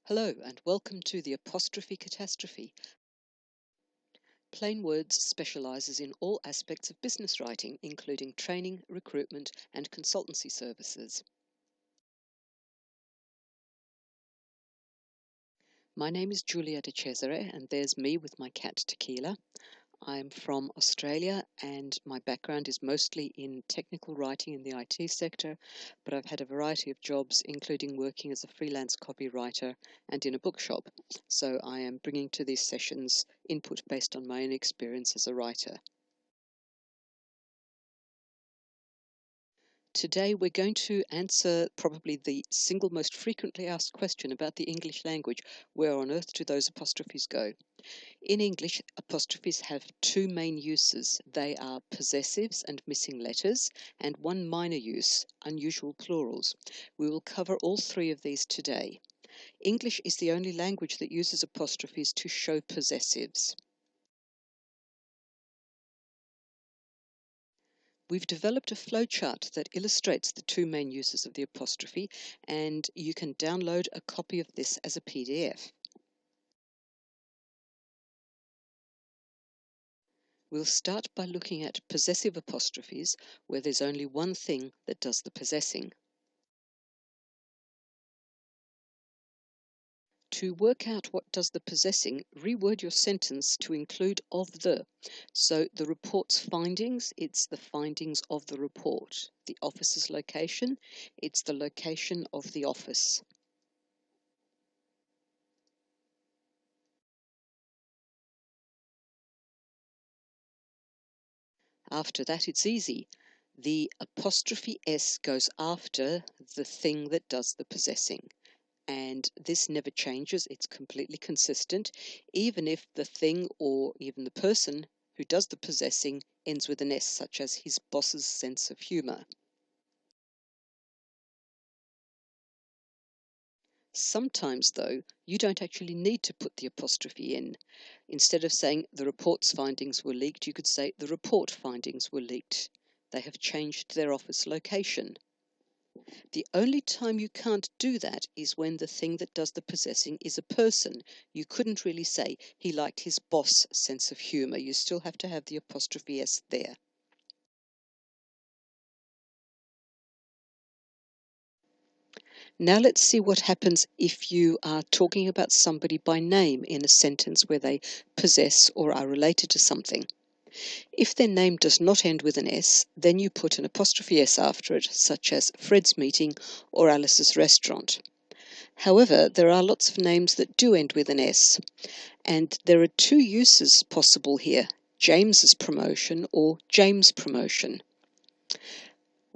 Hello and welcome to the Apostrophe Catastrophe. Plain Words specialises in all aspects of business writing, including training, recruitment and consultancy services. My name is Julia de Cesare and there's me with my cat Tequila. I'm from Australia and my background is mostly in technical writing in the IT sector, but I've had a variety of jobs, including working as a freelance copywriter and in a bookshop. So I am bringing to these sessions input based on my own experience as a writer. Today we're going to answer probably the single most frequently asked question about the English language: where on earth do those apostrophes go? In English, apostrophes have two main uses. They are possessives and missing letters, and one minor use, unusual plurals. We will cover all three of these today. English is the only language that uses apostrophes to show possessives. We've developed a flowchart that illustrates the two main uses of the apostrophe, and you can download a copy of this as a PDF. We'll start by looking at possessive apostrophes, where there's only one thing that does the possessing. To work out what does the possessing, reword your sentence to include of the. So the report's findings, it's the findings of the report. The office's location, it's the location of the office. After that, it's easy. The apostrophe S goes after the thing that does the possessing. And this never changes, it's completely consistent, even if the thing or even the person who does the possessing ends with an S, such as his boss's sense of humour. Sometimes, though, you don't actually need to put the apostrophe in. Instead of saying the report's findings were leaked, you could say the report findings were leaked. They have changed their office location. The only time you can't do that is when the thing that does the possessing is a person. You couldn't really say he liked his boss' sense of humour. You still have to have the apostrophe S there. Now let's see what happens if you are talking about somebody by name in a sentence where they possess or are related to something. If their name does not end with an S, then you put an apostrophe S after it, such as Fred's meeting or Alice's restaurant. However, there are lots of names that do end with an S, and there are two uses possible here: James's promotion or James' promotion.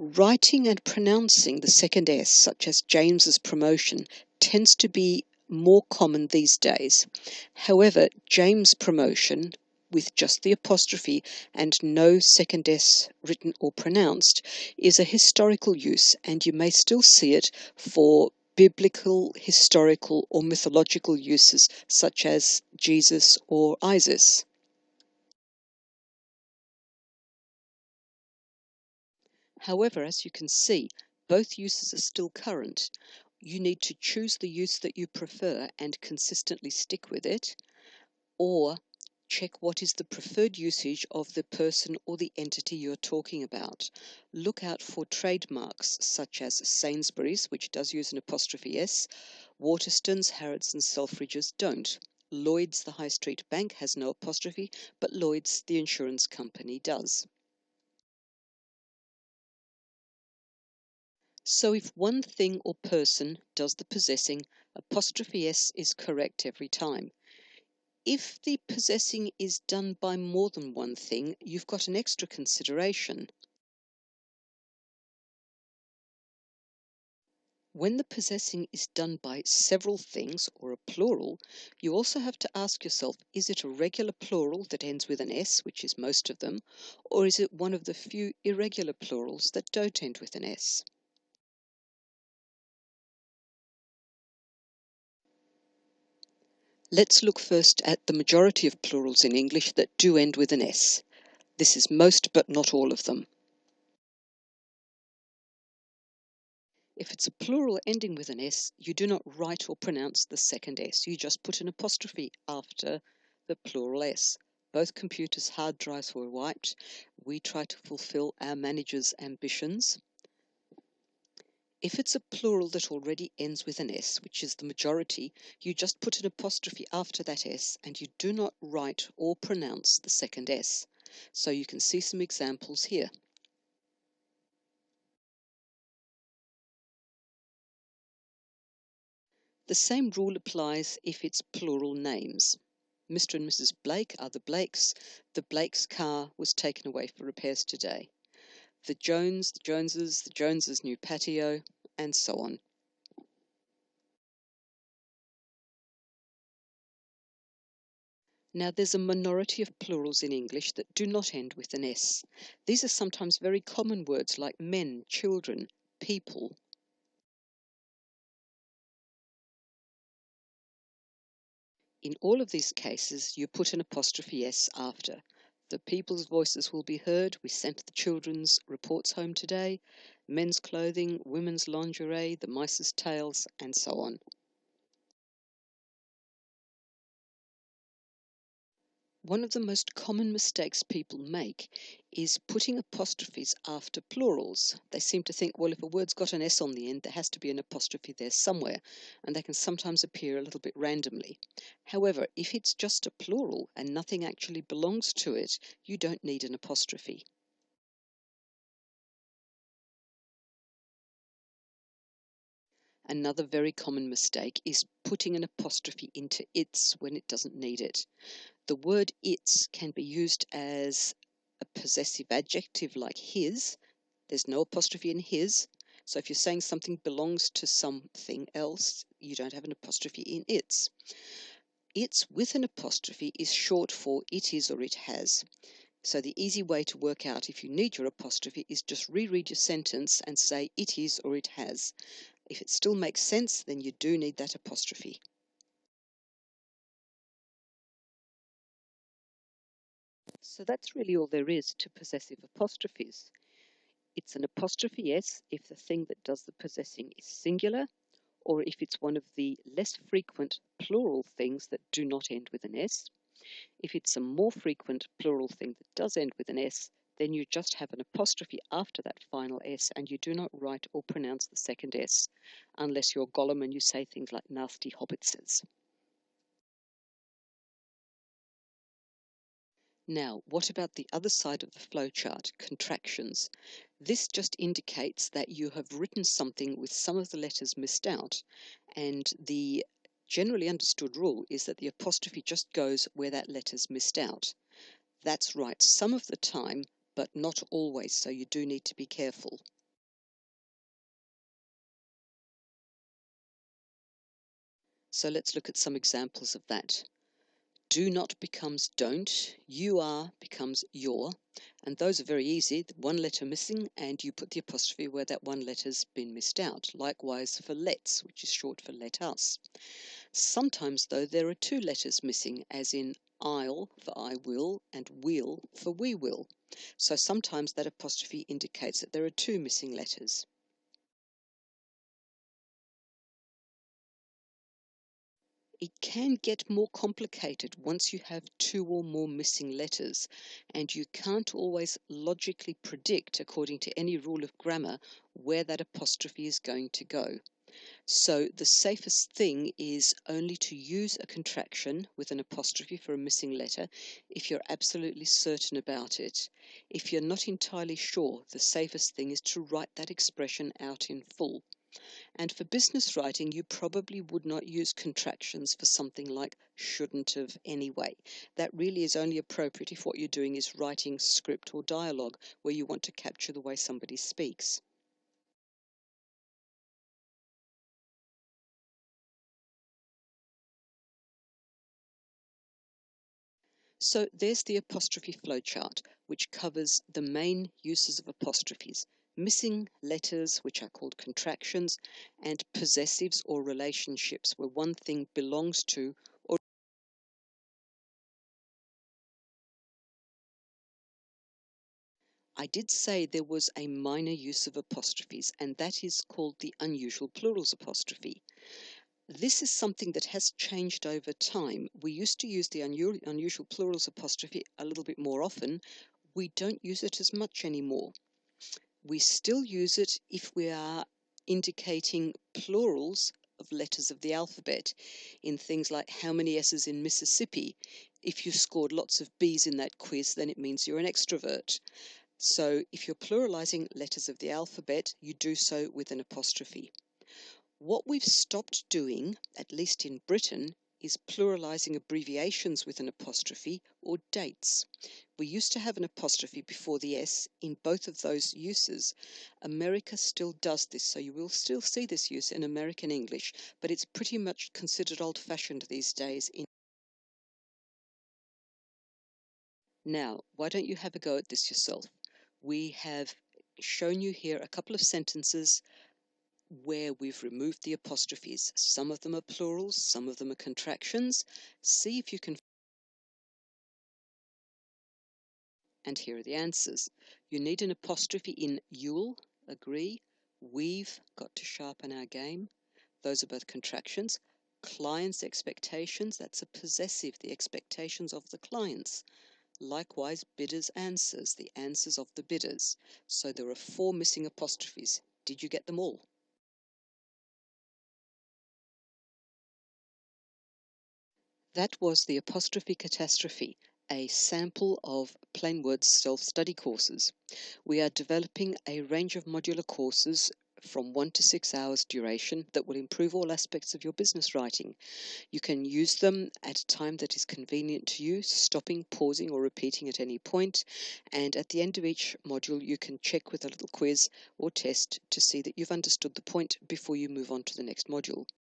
Writing and pronouncing the second S, such as James's promotion, tends to be more common these days. However, James' promotion, with just the apostrophe and no second S written or pronounced, is a historical use, and you may still see it for biblical, historical, or mythological uses such as Jesus or Isis. However, as you can see, both uses are still current. You need to choose the use that you prefer and consistently stick with it, or check what is the preferred usage of the person or the entity you're talking about. Look out for trademarks such as Sainsbury's, which does use an apostrophe S. Waterstones, Harrods and Selfridges don't. Lloyd's, the high street bank, has no apostrophe, but Lloyd's, the insurance company, does. So if one thing or person does the possessing, apostrophe S is correct every time. If the possessing is done by more than one thing, you've got an extra consideration. When the possessing is done by several things or a plural, you also have to ask yourself, is it a regular plural that ends with an S, which is most of them, or is it one of the few irregular plurals that don't end with an S? Let's look first at the majority of plurals in English that do end with an S. This is most but not all of them. If it's a plural ending with an S, you do not write or pronounce the second S. You just put an apostrophe after the plural S. Both computers' hard drives were wiped. We try to fulfill our manager's ambitions. If it's a plural that already ends with an S, which is the majority, you just put an apostrophe after that S and you do not write or pronounce the second S. So you can see some examples here. The same rule applies if it's plural names. Mr. and Mrs. Blake are the Blakes. The Blakes' car was taken away for repairs today. The Joneses, the Joneses' new patio, and so on. Now, there's a minority of plurals in English that do not end with an S. These are sometimes very common words like men, children, people. In all of these cases, you put an apostrophe S after. The people's voices will be heard. We sent the children's reports home today. Men's clothing, women's lingerie, the mice's tails, and so on. One of the most common mistakes people make is putting apostrophes after plurals. They seem to think, well, if a word's got an S on the end, there has to be an apostrophe there somewhere, and they can sometimes appear a little bit randomly. However, if it's just a plural and nothing actually belongs to it, you don't need an apostrophe. Another very common mistake is putting an apostrophe into its when it doesn't need it. The word its can be used as a possessive adjective like his. There's no apostrophe in his. So if you're saying something belongs to something else, you don't have an apostrophe in its. Its with an apostrophe is short for it is or it has. So the easy way to work out if you need your apostrophe is just reread your sentence and say it is or it has. If it still makes sense, then you do need that apostrophe. So that's really all there is to possessive apostrophes. It's an apostrophe S if the thing that does the possessing is singular, or if it's one of the less frequent plural things that do not end with an S. If it's a more frequent plural thing that does end with an S, then you just have an apostrophe after that final S and you do not write or pronounce the second S, unless you're Gollum and you say things like nasty hobbitses. Now, what about the other side of the flowchart, contractions? This just indicates that you have written something with some of the letters missed out, and the generally understood rule is that the apostrophe just goes where that letter's missed out. That's right some of the time, but not always, so you do need to be careful. So let's look at some examples of that. Do not becomes don't, you are becomes your, and those are very easy. One letter missing and you put the apostrophe where that one letter's been missed out. Likewise for let's, which is short for let us. Sometimes though there are two letters missing, as in I'll for I will and we'll for we will. So sometimes that apostrophe indicates that there are two missing letters. It can get more complicated once you have two or more missing letters, and you can't always logically predict, according to any rule of grammar, where that apostrophe is going to go. So the safest thing is only to use a contraction with an apostrophe for a missing letter if you're absolutely certain about it. If you're not entirely sure, the safest thing is to write that expression out in full. And for business writing, you probably would not use contractions for something like shouldn't have anyway. That really is only appropriate if what you're doing is writing script or dialogue where you want to capture the way somebody speaks. So there's the apostrophe flowchart, which covers the main uses of apostrophes, missing letters, which are called contractions, and possessives or relationships where one thing belongs to or I did say there was a minor use of apostrophes, and that is called the unusual plurals apostrophe. This is something that has changed over time. We used to use the unusual plurals apostrophe a little bit more often. We don't use it as much anymore. We still use it if we are indicating plurals of letters of the alphabet in things like how many S's in Mississippi. If you scored lots of B's in that quiz, then it means you're an extrovert. So if you're pluralizing letters of the alphabet, you do so with an apostrophe. What we've stopped doing, at least in Britain, is pluralizing abbreviations with an apostrophe or dates. We used to have an apostrophe before the S in both of those uses. America still does this, so you will still see this use in American English, but it's pretty much considered old-fashioned these days. Now, why don't you have a go at this yourself? We have shown you here a couple of sentences where we've removed the apostrophes. Some of them are plurals, some of them are contractions. See if you can. And here are the answers. You need an apostrophe in you'll, agree. We've got to sharpen our game. Those are both contractions. Clients' expectations, that's a possessive, the expectations of the clients. Likewise, bidders' answers, the answers of the bidders. So there are 4 missing apostrophes. Did you get them all? That was the Apostrophe Catastrophe, a sample of Plainwords self-study courses. We are developing a range of modular courses from 1 to 6 hours duration that will improve all aspects of your business writing. You can use them at a time that is convenient to you, stopping, pausing, or repeating at any point. And at the end of each module, you can check with a little quiz or test to see that you've understood the point before you move on to the next module.